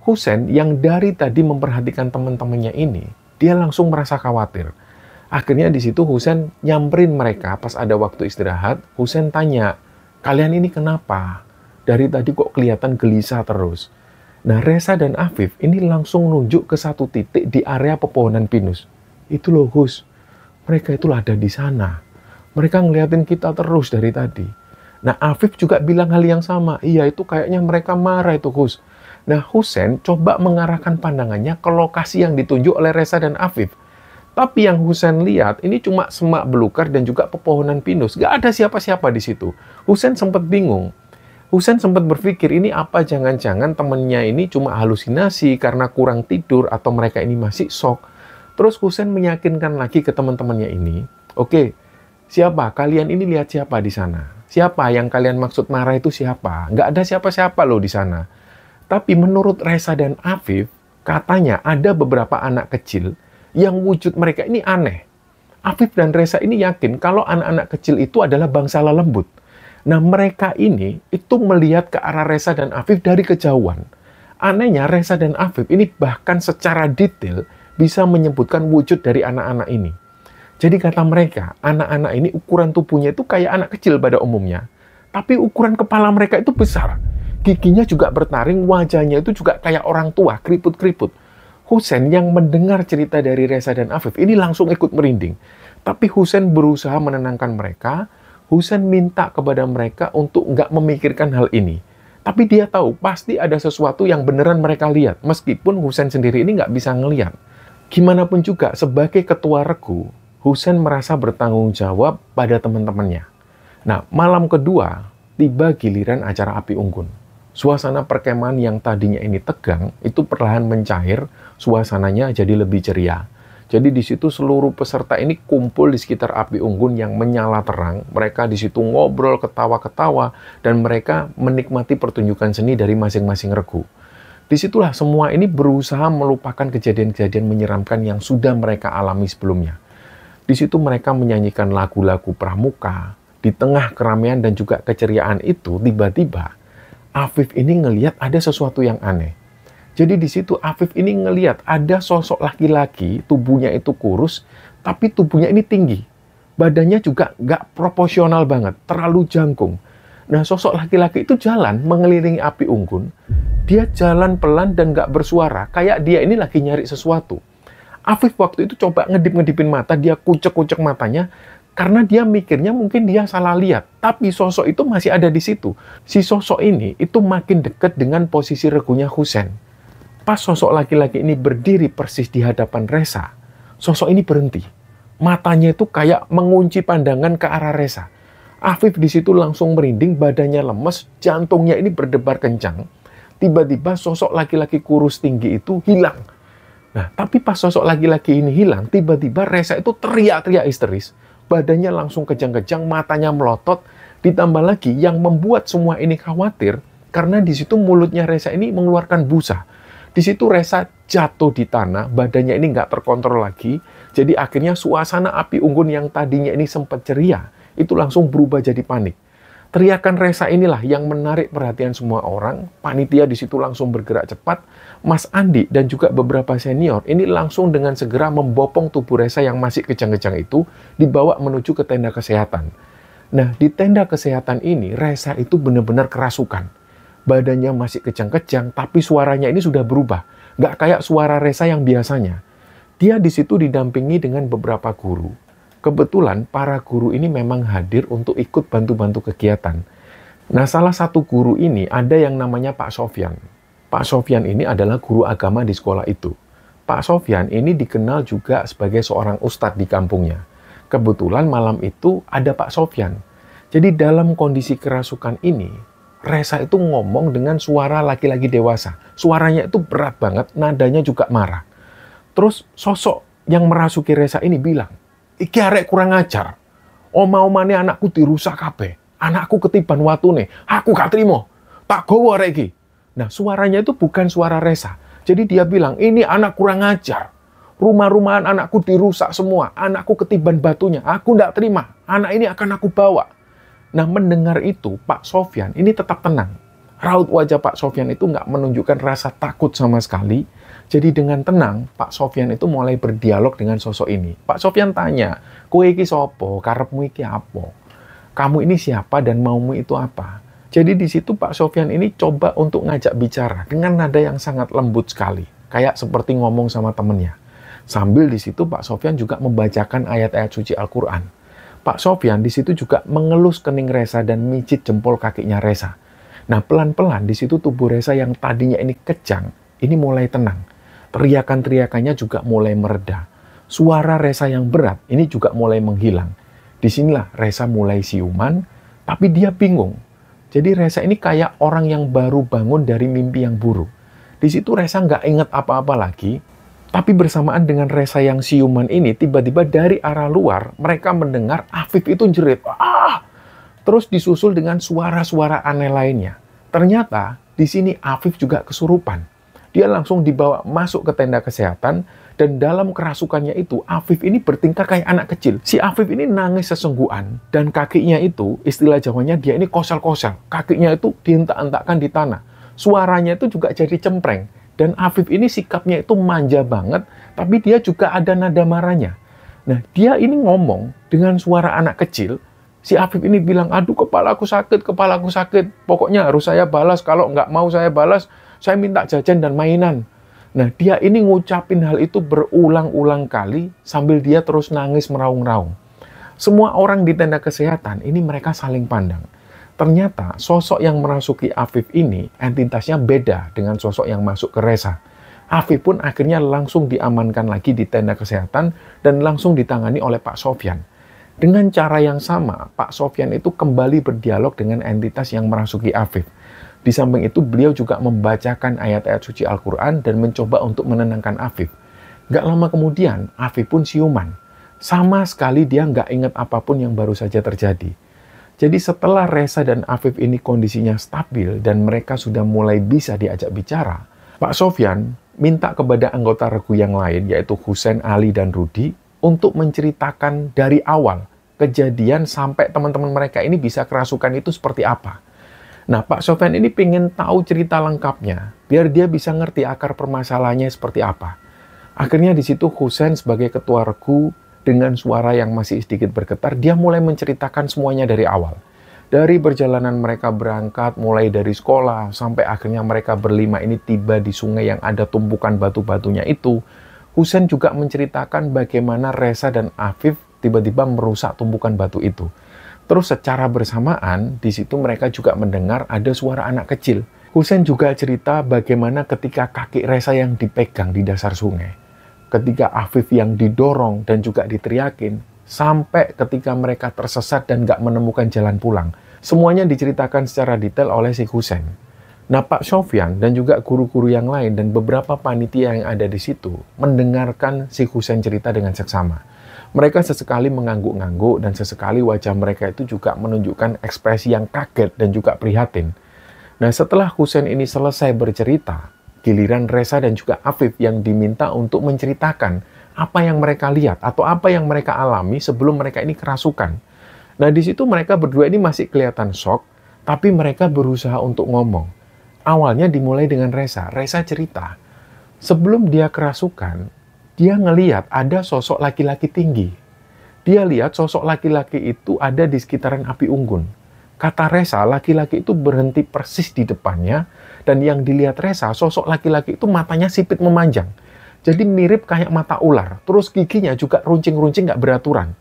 S1: Husein yang dari tadi memperhatikan teman-temannya ini, dia langsung merasa khawatir. Akhirnya di situ Husein nyamperin mereka pas ada waktu istirahat. Husein tanya, "Kalian ini kenapa? Dari tadi kok kelihatan gelisah terus?" Nah, Resa dan Afif ini langsung nunjuk ke satu titik di area pepohonan pinus. "Itu loh, Hus. Mereka itulah ada di sana. Mereka ngeliatin kita terus dari tadi." Nah, Afif juga bilang hal yang sama. "Iya, itu kayaknya mereka marah itu, Hus." Nah, Husein coba mengarahkan pandangannya ke lokasi yang ditunjuk oleh Resa dan Afif. Tapi yang Husein lihat ini cuma semak belukar dan juga pepohonan pinus. Gak ada siapa-siapa di situ. Husein sempat bingung. Husein sempat berpikir ini apa jangan-jangan temennya ini cuma halusinasi karena kurang tidur atau mereka ini masih shock. Terus Husein meyakinkan lagi ke teman-temannya ini, "Oke, siapa? Kalian ini lihat siapa di sana? Siapa yang kalian maksud marah itu siapa? Nggak ada siapa-siapa loh di sana." Tapi menurut Resa dan Afif, katanya ada beberapa anak kecil yang wujud mereka ini aneh. Afif dan Resa ini yakin kalau anak-anak kecil itu adalah bangsa lelembut. Nah, mereka ini itu melihat ke arah Resa dan Afif dari kejauhan. Anehnya, Resa dan Afif ini bahkan secara detail bisa menyebutkan wujud dari anak-anak ini. Jadi kata mereka, anak-anak ini ukuran tubuhnya itu kayak anak kecil pada umumnya, tapi ukuran kepala mereka itu besar. Giginya juga bertaring, wajahnya itu juga kayak orang tua, keriput-keriput. Husain yang mendengar cerita dari Reza dan Afif ini langsung ikut merinding. Tapi Husain berusaha menenangkan mereka. Husain minta kepada mereka untuk nggak memikirkan hal ini. Tapi dia tahu pasti ada sesuatu yang beneran mereka lihat, meskipun Husain sendiri ini nggak bisa ngelihat. Gimana pun juga, sebagai ketua regu, Husain merasa bertanggung jawab pada teman-temannya. Nah, malam kedua, tiba giliran acara api unggun. Suasana perkemahan yang tadinya ini tegang, itu perlahan mencair, suasananya jadi lebih ceria. Jadi di situ seluruh peserta ini kumpul di sekitar api unggun yang menyala terang. Mereka di situ ngobrol, ketawa-ketawa, dan mereka menikmati pertunjukan seni dari masing-masing regu. Disitulah semua ini berusaha melupakan kejadian-kejadian menyeramkan yang sudah mereka alami sebelumnya. Di situ mereka menyanyikan lagu-lagu pramuka. Di tengah keramaian dan juga keceriaan itu, tiba-tiba Afif ini ngelihat ada sesuatu yang aneh. Jadi di situ Afif ini ngelihat ada sosok laki-laki, tubuhnya itu kurus, tapi tubuhnya ini tinggi. Badannya juga nggak proporsional banget, terlalu jangkung. Nah, sosok laki-laki itu jalan mengelilingi api unggun. Dia jalan pelan dan nggak bersuara, kayak dia ini lagi nyari sesuatu. Afif waktu itu coba ngedip-ngedipin mata, dia kucek-kucek matanya, karena dia mikirnya mungkin dia salah lihat. Tapi sosok itu masih ada di situ. Si sosok ini itu makin dekat dengan posisi regunya Husain. Pas sosok laki-laki ini berdiri persis di hadapan Reza, sosok ini berhenti. Matanya itu kayak mengunci pandangan ke arah Reza. Afif di situ langsung merinding, badannya lemes, jantungnya ini berdebar kencang. Tiba-tiba sosok laki-laki kurus tinggi itu hilang. Nah, tapi pas sosok laki-laki ini hilang, tiba-tiba Reza itu teriak-teriak histeris. Badannya langsung kejang-kejang, matanya melotot. Ditambah lagi yang membuat semua ini khawatir, karena di situ mulutnya Reza ini mengeluarkan busa. Di situ Reza jatuh di tanah, badannya ini nggak terkontrol lagi. Jadi akhirnya suasana api unggun yang tadinya ini sempat ceria, itu langsung berubah jadi panik. Teriakan Reza inilah yang menarik perhatian semua orang. Panitia di situ langsung bergerak cepat. Mas Andi dan juga beberapa senior ini langsung dengan segera membopong tubuh Reza yang masih kejang-kejang itu, dibawa menuju ke tenda kesehatan. Nah, di tenda kesehatan ini, Reza itu benar-benar kerasukan. Badannya masih kejang-kejang, tapi suaranya ini sudah berubah. Nggak kayak suara Reza yang biasanya. Dia di situ didampingi dengan beberapa guru. Kebetulan para guru ini memang hadir untuk ikut bantu-bantu kegiatan. Nah, salah satu guru ini ada yang namanya Pak Sofyan. Pak Sofyan ini adalah guru agama di sekolah itu. Pak Sofyan ini dikenal juga sebagai seorang ustadz di kampungnya. Kebetulan malam itu ada Pak Sofyan. Jadi dalam kondisi kerasukan ini, Reza itu ngomong dengan suara laki-laki dewasa. Suaranya itu berat banget, nadanya juga marah. Terus sosok yang merasuki Reza ini bilang, "Iki arek kurang ajar. Oma-omane anakku dirusak kabeh. Anakku ketiban watune. Aku gak trimo. Tak gowo arek iki." Nah, suaranya itu bukan suara Reza. Jadi dia bilang, "Ini anak kurang ajar. Rumah-rumahan anakku dirusak semua. Anakku ketiban batunya. Aku nggak terima. Anak ini akan aku bawa." Nah, mendengar itu, Pak Sofyan ini tetap tenang. Raut wajah Pak Sofyan itu nggak menunjukkan rasa takut sama sekali. Jadi dengan tenang, Pak Sofyan itu mulai berdialog dengan sosok ini. Pak Sofyan tanya, "Kowe iki sopo? Karepmu iki apa? Kamu ini siapa dan maumu itu apa?" Jadi di situ Pak Sofyan ini coba untuk ngajak bicara dengan nada yang sangat lembut sekali. Kayak seperti ngomong sama temennya. Sambil di situ Pak Sofyan juga membacakan ayat-ayat suci Al-Quran. Pak Sofyan di situ juga mengelus kening Reza dan micit jempol kakinya Reza. Nah, pelan-pelan di situ tubuh Reza yang tadinya ini kejang, ini mulai tenang. Teriakan-teriakannya juga mulai mereda. Suara Reza yang berat ini juga mulai menghilang. Disinilah Reza mulai siuman, tapi dia bingung. Jadi Reza ini kayak orang yang baru bangun dari mimpi yang buruk. Di situ Reza nggak inget apa-apa lagi. Tapi bersamaan dengan Reza yang siuman ini, tiba-tiba dari arah luar, mereka mendengar Afif itu jerit. "Ah!" Terus disusul dengan suara-suara aneh lainnya. Ternyata, di sini Afif juga kesurupan. Dia langsung dibawa masuk ke tenda kesehatan, dan dalam kerasukannya itu, Afif ini bertingkah kayak anak kecil. Si Afif ini nangis sesungguhan, dan kakinya itu, istilah Jawanya dia ini kosel-kosel. Kakinya itu dihentak-hentakkan di tanah. Suaranya itu juga jadi cempreng. Dan Afif ini sikapnya itu manja banget, tapi dia juga ada nada marahnya. Nah, dia ini ngomong dengan suara anak kecil. Si Afif ini bilang, aduh kepalaku sakit, pokoknya harus saya balas, kalau nggak mau saya balas, saya minta jajan dan mainan. Nah, dia ini ngucapin hal itu berulang-ulang kali, sambil dia terus nangis meraung-raung. Semua orang di tenda kesehatan, ini mereka saling pandang. Ternyata sosok yang merasuki Afif ini, entitasnya beda dengan sosok yang masuk ke Reza. Afif pun akhirnya langsung diamankan lagi di tenda kesehatan, dan langsung ditangani oleh Pak Sofyan. Dengan cara yang sama, Pak Sofyan itu kembali berdialog dengan entitas yang merasuki Afif. Di samping itu, beliau juga membacakan ayat-ayat suci Al-Quran dan mencoba untuk menenangkan Afif. Gak lama kemudian, Afif pun siuman. Sama sekali dia nggak ingat apapun yang baru saja terjadi. Jadi setelah Reza dan Afif ini kondisinya stabil dan mereka sudah mulai bisa diajak bicara, Pak Sofyan minta kepada anggota regu yang lain, yaitu Husein, Ali, dan Rudi, untuk menceritakan dari awal kejadian sampai teman-teman mereka ini bisa kerasukan itu seperti apa. Nah, Pak Sofyan ini pengen tahu cerita lengkapnya, biar dia bisa ngerti akar permasalahannya seperti apa. Akhirnya di situ Husein sebagai ketua regu, dengan suara yang masih sedikit bergetar, dia mulai menceritakan semuanya dari awal. Dari perjalanan mereka berangkat, mulai dari sekolah, sampai akhirnya mereka berlima ini tiba di sungai yang ada tumpukan batu-batunya itu. Husein juga menceritakan bagaimana Reza dan Afif tiba-tiba merusak tumpukan batu itu. Terus secara bersamaan, di situ mereka juga mendengar ada suara anak kecil. Husein juga cerita bagaimana ketika kaki Reza yang dipegang di dasar sungai. Ketika Afif yang didorong dan juga diteriakin, sampai ketika mereka tersesat dan gak menemukan jalan pulang. Semuanya diceritakan secara detail oleh si Husein. Nah, Pak Sofyan dan juga guru-guru yang lain dan beberapa panitia yang ada di situ mendengarkan si Husein cerita dengan seksama. Mereka sesekali mengangguk-ngangguk dan sesekali wajah mereka itu juga menunjukkan ekspresi yang kaget dan juga prihatin. Nah, setelah Husein ini selesai bercerita, giliran Reza dan juga Afif yang diminta untuk menceritakan apa yang mereka lihat atau apa yang mereka alami sebelum mereka ini kerasukan. Nah, di situ mereka berdua ini masih kelihatan shock, tapi mereka berusaha untuk ngomong. Awalnya dimulai dengan Reza. Reza cerita, sebelum dia kerasukan, dia ngeliat ada sosok laki-laki tinggi. Dia lihat sosok laki-laki itu ada di sekitaran api unggun. Kata Reza, laki-laki itu berhenti persis di depannya, dan yang dilihat Reza, sosok laki-laki itu matanya sipit memanjang. Jadi mirip kayak mata ular, terus giginya juga runcing-runcing gak beraturan.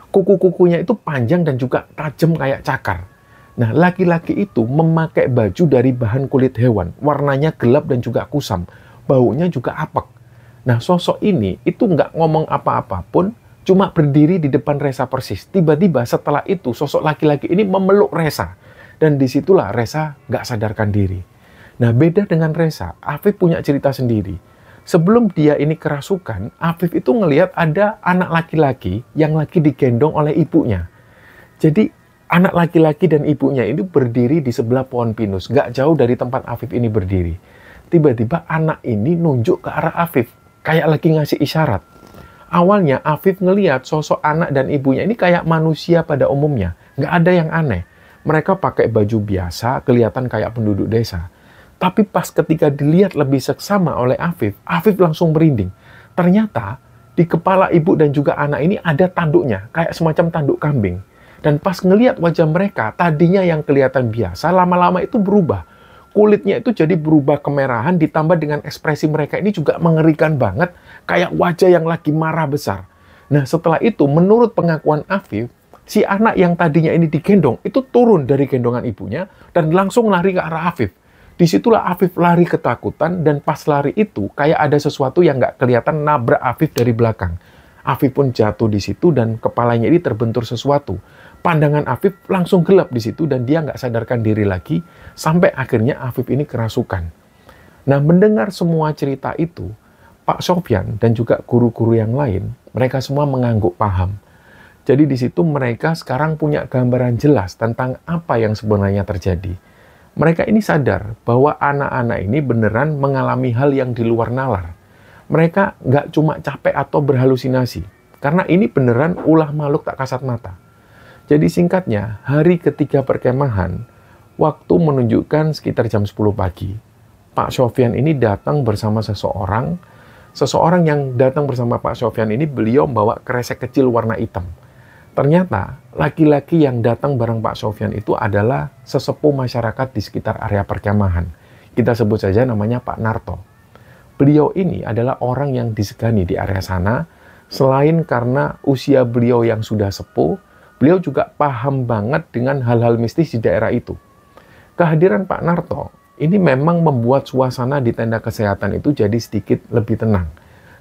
S1: Kuku-kukunya itu panjang dan juga tajam kayak cakar. Nah, laki-laki itu memakai baju dari bahan kulit hewan, warnanya gelap dan juga kusam, baunya juga apek. Nah, sosok ini itu nggak ngomong apa-apa pun, cuma berdiri di depan Reza persis. Tiba-tiba setelah itu, sosok laki-laki ini memeluk Reza. Dan disitulah Reza nggak sadarkan diri. Nah, beda dengan Reza, Afif punya cerita sendiri. Sebelum dia ini kerasukan, Afif itu ngelihat ada anak laki-laki yang lagi digendong oleh ibunya. Jadi, anak laki-laki dan ibunya ini berdiri di sebelah pohon pinus, nggak jauh dari tempat Afif ini berdiri. Tiba-tiba anak ini nunjuk ke arah Afif, kayak lagi ngasih isyarat. Awalnya Afif ngelihat sosok anak dan ibunya ini kayak manusia pada umumnya, nggak ada yang aneh. Mereka pakai baju biasa, kelihatan kayak penduduk desa. Tapi pas ketika dilihat lebih seksama oleh Afif, Afif langsung merinding. Ternyata di kepala ibu dan juga anak ini ada tanduknya, kayak semacam tanduk kambing. Dan pas ngelihat wajah mereka, tadinya yang kelihatan biasa, lama-lama itu berubah. Kulitnya itu jadi berubah kemerahan, ditambah dengan ekspresi mereka ini juga mengerikan banget, kayak wajah yang lagi marah besar. Nah, setelah itu, menurut pengakuan Afif, si anak yang tadinya ini digendong, itu turun dari gendongan ibunya, dan langsung lari ke arah Afif. Disitulah Afif lari ketakutan, dan pas lari itu, kayak ada sesuatu yang nggak kelihatan nabrak Afif dari belakang. Afif pun jatuh di situ, dan kepalanya ini terbentur sesuatu. Pandangan Afif langsung gelap di situ dan dia nggak sadarkan diri lagi sampai akhirnya Afif ini kerasukan. Nah, mendengar semua cerita itu, Pak Sofyan dan juga guru-guru yang lain, mereka semua mengangguk paham. Jadi di situ mereka sekarang punya gambaran jelas tentang apa yang sebenarnya terjadi. Mereka ini sadar bahwa anak-anak ini beneran mengalami hal yang di luar nalar. Mereka nggak cuma capek atau berhalusinasi, karena ini beneran ulah makhluk tak kasat mata. Jadi singkatnya, hari ketiga perkemahan, waktu menunjukkan sekitar jam 10 pagi. Pak Sofyan ini datang bersama seseorang. Seseorang yang datang bersama Pak Sofyan ini, beliau membawa kresek kecil warna hitam. Ternyata laki-laki yang datang bareng Pak Sofyan itu adalah sesepuh masyarakat di sekitar area perkemahan. Kita sebut saja namanya Pak Narto. Beliau ini adalah orang yang disegani di area sana. Selain karena usia beliau yang sudah sepuh, beliau juga paham banget dengan hal-hal mistis di daerah itu. Kehadiran Pak Narto ini memang membuat suasana di tenda kesehatan itu jadi sedikit lebih tenang.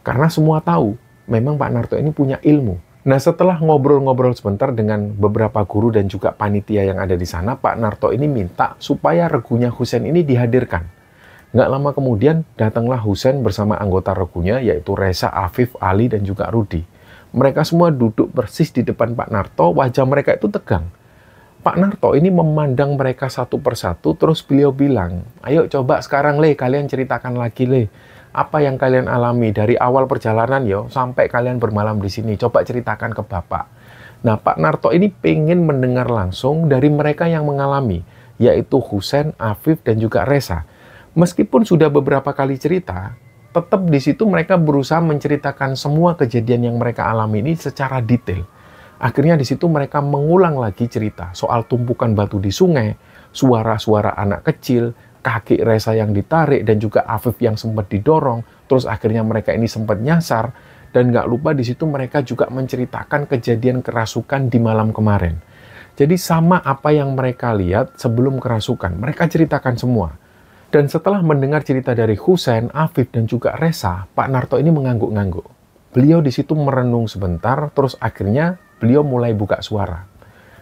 S1: Karena semua tahu, memang Pak Narto ini punya ilmu. Nah, setelah ngobrol-ngobrol sebentar dengan beberapa guru dan juga panitia yang ada di sana, Pak Narto ini minta supaya regunya Husein ini dihadirkan. Nggak lama kemudian, datanglah Husein bersama anggota regunya, yaitu Reza, Afif, Ali, dan juga Rudi. Mereka semua duduk persis di depan Pak Narto, wajah mereka itu tegang. Pak Narto ini memandang mereka satu persatu, terus beliau bilang, ayo coba sekarang kalian ceritakan lagi apa yang kalian alami dari awal perjalanan sampai kalian bermalam di sini, coba ceritakan ke Bapak. Nah, Pak Narto ini pengen mendengar langsung dari mereka yang mengalami, yaitu Husein, Afif, dan juga Reza. Meskipun sudah beberapa kali cerita, tetap di situ mereka berusaha menceritakan semua kejadian yang mereka alami ini secara detail. Akhirnya di situ mereka mengulang lagi cerita soal tumpukan batu di sungai, suara-suara anak kecil, kaki Reza yang ditarik, dan juga Afif yang sempat didorong. Terus akhirnya mereka ini sempat nyasar, dan nggak lupa di situ mereka juga menceritakan kejadian kerasukan di malam kemarin. Jadi sama apa yang mereka lihat sebelum kerasukan, mereka ceritakan semua. Dan setelah mendengar cerita dari Husein, Afif, dan juga Reza, Pak Narto ini mengangguk-ngangguk. Beliau di situ merenung sebentar, terus akhirnya beliau mulai buka suara.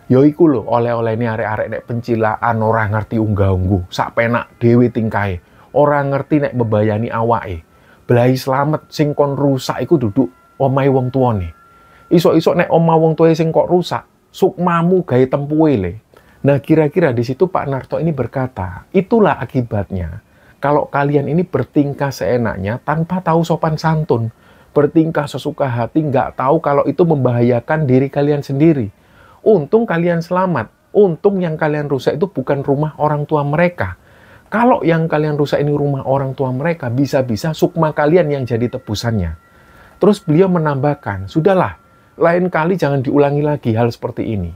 S1: Yoiku lho, oleh-oleh ini arek-arek nek pencilaan, ora ngerti unggah-ungguh, sak penak dhewe tingkae, ora ngerti nek bebayani awake. Belai slamet sing kon rusak iku duduk omahe wong tuane. Isok-isok nek omah wong tuane sing kok rusak, sukmamu gawe tempuhe le. Nah, kira-kira di situ Pak Narto ini berkata, itulah akibatnya kalau kalian ini bertingkah seenaknya tanpa tahu sopan santun, bertingkah sesuka hati, nggak tahu kalau itu membahayakan diri kalian sendiri. Untung kalian selamat. Untung yang kalian rusak itu bukan rumah orang tua mereka. Kalau yang kalian rusak ini rumah orang tua mereka, bisa-bisa sukma kalian yang jadi tebusannya. Terus beliau menambahkan, sudahlah, lain kali jangan diulangi lagi hal seperti ini.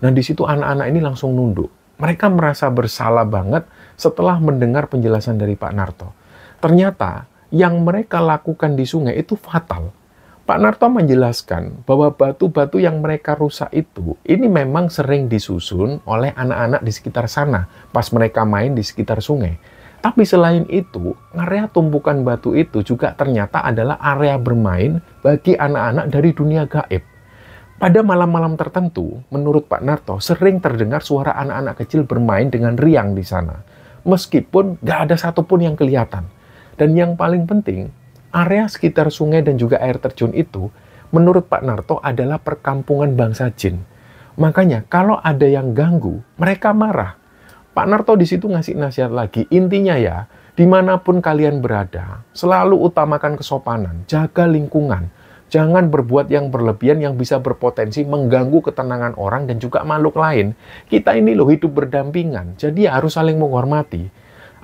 S1: Nah, di situ anak-anak ini langsung nunduk. Mereka merasa bersalah banget setelah mendengar penjelasan dari Pak Narto. Ternyata yang mereka lakukan di sungai itu fatal. Pak Narto menjelaskan bahwa batu-batu yang mereka rusak itu, ini memang sering disusun oleh anak-anak di sekitar sana, pas mereka main di sekitar sungai. Tapi selain itu, area tumpukan batu itu juga ternyata adalah area bermain bagi anak-anak dari dunia gaib. Pada malam-malam tertentu, menurut Pak Narto, sering terdengar suara anak-anak kecil bermain dengan riang di sana. Meskipun nggak ada satupun yang kelihatan. Dan yang paling penting, area sekitar sungai dan juga air terjun itu, menurut Pak Narto adalah perkampungan bangsa jin. Makanya kalau ada yang ganggu, mereka marah. Pak Narto di situ ngasih nasihat lagi, intinya ya, dimanapun kalian berada, selalu utamakan kesopanan, jaga lingkungan. Jangan berbuat yang berlebihan yang bisa berpotensi mengganggu ketenangan orang dan juga makhluk lain. Kita ini loh hidup berdampingan, jadi harus saling menghormati.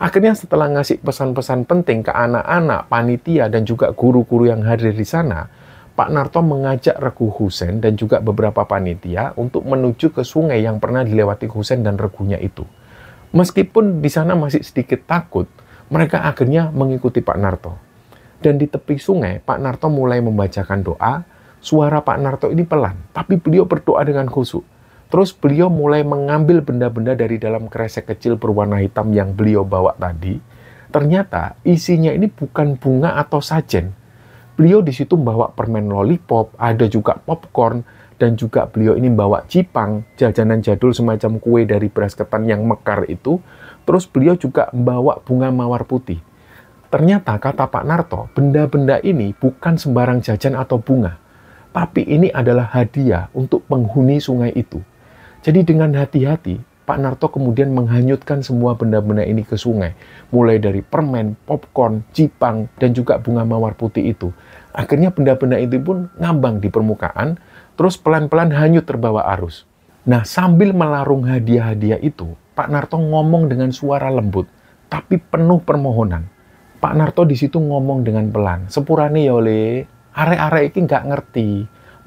S1: Akhirnya setelah ngasih pesan-pesan penting ke anak-anak, panitia, dan juga guru-guru yang hadir di sana, Pak Narto mengajak regu Husein dan juga beberapa panitia untuk menuju ke sungai yang pernah dilewati Husein dan regunya itu. Meskipun di sana masih sedikit takut, mereka akhirnya mengikuti Pak Narto. Dan di tepi sungai, Pak Narto mulai membacakan doa. Suara Pak Narto ini pelan, tapi beliau berdoa dengan khusyuk. Terus beliau mulai mengambil benda-benda dari dalam kresek kecil berwarna hitam yang beliau bawa tadi. Ternyata isinya ini bukan bunga atau sajen. Beliau di situ membawa permen lollipop, ada juga popcorn, dan juga beliau ini membawa cipang, jajanan jadul semacam kue dari beras ketan yang mekar itu. Terus beliau juga membawa bunga mawar putih. Ternyata kata Pak Narto, benda-benda ini bukan sembarang jajan atau bunga, tapi ini adalah hadiah untuk penghuni sungai itu. Jadi dengan hati-hati, Pak Narto kemudian menghanyutkan semua benda-benda ini ke sungai, mulai dari permen, popcorn, cipang, dan juga bunga mawar putih itu. Akhirnya benda-benda itu pun ngambang di permukaan, terus pelan-pelan hanyut terbawa arus. Nah, sambil melarung hadiah-hadiah itu, Pak Narto ngomong dengan suara lembut, tapi penuh permohonan. Pak Narto di situ ngomong dengan pelan, "Sepurane ya Le, arek-arek iki nggak ngerti.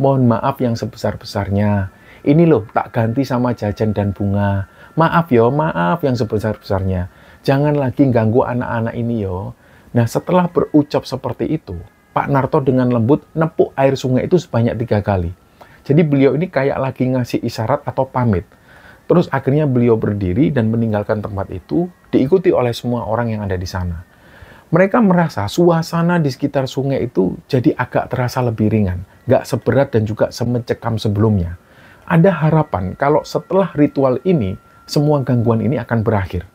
S1: Mohon maaf yang sebesar-besarnya. Ini loh tak ganti sama jajan dan bunga. Maaf yo, maaf yang sebesar-besarnya. Jangan lagi ganggu anak-anak ini yo." Nah, setelah berucap seperti itu, Pak Narto dengan lembut nepuk air sungai itu sebanyak 3 kali. Jadi beliau ini kayak lagi ngasih isyarat atau pamit. Terus akhirnya beliau berdiri dan meninggalkan tempat itu, diikuti oleh semua orang yang ada di sana. Mereka merasa suasana di sekitar sungai itu jadi agak terasa lebih ringan, nggak seberat dan juga semencekam sebelumnya. Ada harapan kalau setelah ritual ini, semua gangguan ini akan berakhir.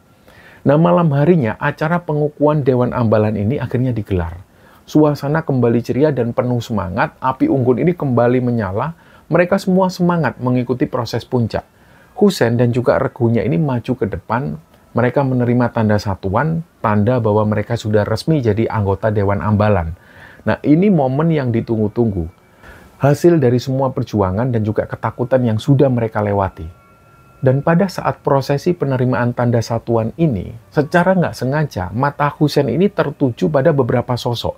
S1: Nah, malam harinya acara pengukuhan Dewan Ambalan ini akhirnya digelar. Suasana kembali ceria dan penuh semangat, api unggun ini kembali menyala, mereka semua semangat mengikuti proses puncak. Husein dan juga regunya ini maju ke depan. Mereka menerima tanda satuan, tanda bahwa mereka sudah resmi jadi anggota Dewan Ambalan. Nah, ini momen yang ditunggu-tunggu. Hasil dari semua perjuangan dan juga ketakutan yang sudah mereka lewati. Dan pada saat prosesi penerimaan tanda satuan ini, secara nggak sengaja, mata Husein ini tertuju pada beberapa sosok.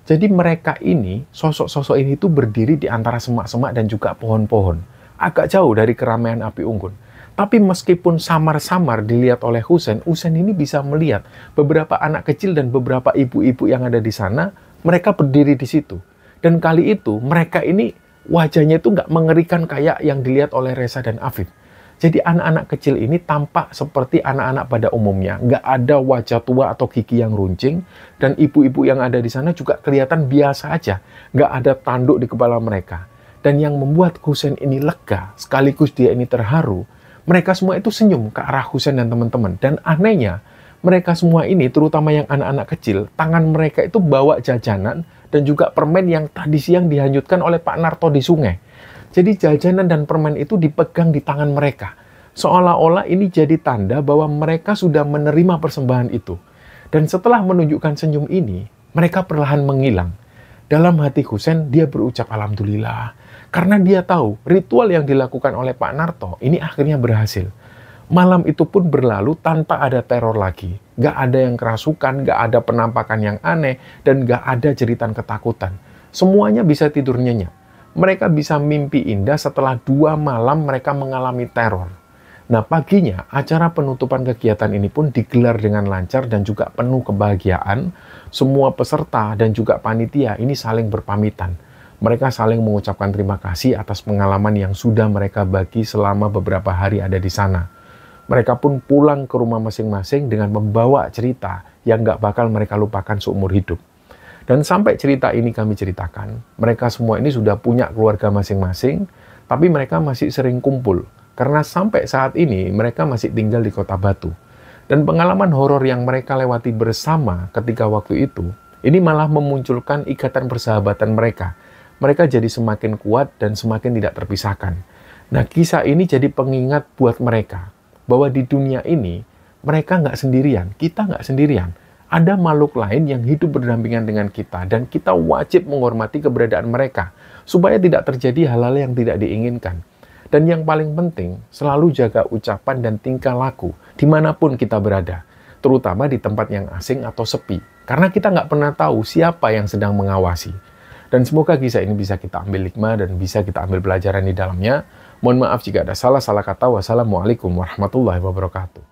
S1: Jadi mereka ini, sosok-sosok ini tuh berdiri di antara semak-semak dan juga pohon-pohon. Agak jauh dari keramaian api unggun. Tapi meskipun samar-samar dilihat oleh Husein, Husein ini bisa melihat beberapa anak kecil dan beberapa ibu-ibu yang ada di sana, mereka berdiri di situ. Dan kali itu, mereka ini wajahnya itu nggak mengerikan kayak yang dilihat oleh Reza dan Afif. Jadi anak-anak kecil ini tampak seperti anak-anak pada umumnya. Nggak ada wajah tua atau gigi yang runcing, dan ibu-ibu yang ada di sana juga kelihatan biasa aja. Nggak ada tanduk di kepala mereka. Dan yang membuat Husein ini lega, sekaligus dia ini terharu, mereka semua itu senyum ke arah Husein dan teman-teman. Dan anehnya, mereka semua ini, terutama yang anak-anak kecil, tangan mereka itu bawa jajanan dan juga permen yang tadi siang dihanyutkan oleh Pak Narto di sungai. Jadi jajanan dan permen itu dipegang di tangan mereka. Seolah-olah ini jadi tanda bahwa mereka sudah menerima persembahan itu. Dan setelah menunjukkan senyum ini, mereka perlahan menghilang. Dalam hati Husein, dia berucap Alhamdulillah. Karena dia tahu ritual yang dilakukan oleh Pak Narto ini akhirnya berhasil. Malam itu pun berlalu tanpa ada teror lagi. Gak ada yang kerasukan, gak ada penampakan yang aneh, dan gak ada jeritan ketakutan. Semuanya bisa tidur nyenyak. Mereka bisa mimpi indah setelah 2 malam mereka mengalami teror. Nah, paginya acara penutupan kegiatan ini pun digelar dengan lancar dan juga penuh kebahagiaan. Semua peserta dan juga panitia ini saling berpamitan. Mereka saling mengucapkan terima kasih atas pengalaman yang sudah mereka bagi selama beberapa hari ada di sana. Mereka pun pulang ke rumah masing-masing dengan membawa cerita yang gak bakal mereka lupakan seumur hidup. Dan sampai cerita ini kami ceritakan, mereka semua ini sudah punya keluarga masing-masing, tapi mereka masih sering kumpul. Karena sampai saat ini mereka masih tinggal di Kota Batu. Dan pengalaman horor yang mereka lewati bersama ketika waktu itu, ini malah memunculkan ikatan persahabatan mereka. Mereka jadi semakin kuat dan semakin tidak terpisahkan. Nah, kisah ini jadi pengingat buat mereka, bahwa di dunia ini, mereka nggak sendirian, kita nggak sendirian. Ada makhluk lain yang hidup berdampingan dengan kita, dan kita wajib menghormati keberadaan mereka, supaya tidak terjadi hal-hal yang tidak diinginkan. Dan yang paling penting, selalu jaga ucapan dan tingkah laku, dimanapun kita berada, terutama di tempat yang asing atau sepi, karena kita nggak pernah tahu siapa yang sedang mengawasi. Dan semoga kisah ini bisa kita ambil hikmah dan bisa kita ambil pelajaran di dalamnya. Mohon maaf jika ada salah-salah kata. Wassalamualaikum warahmatullahi wabarakatuh.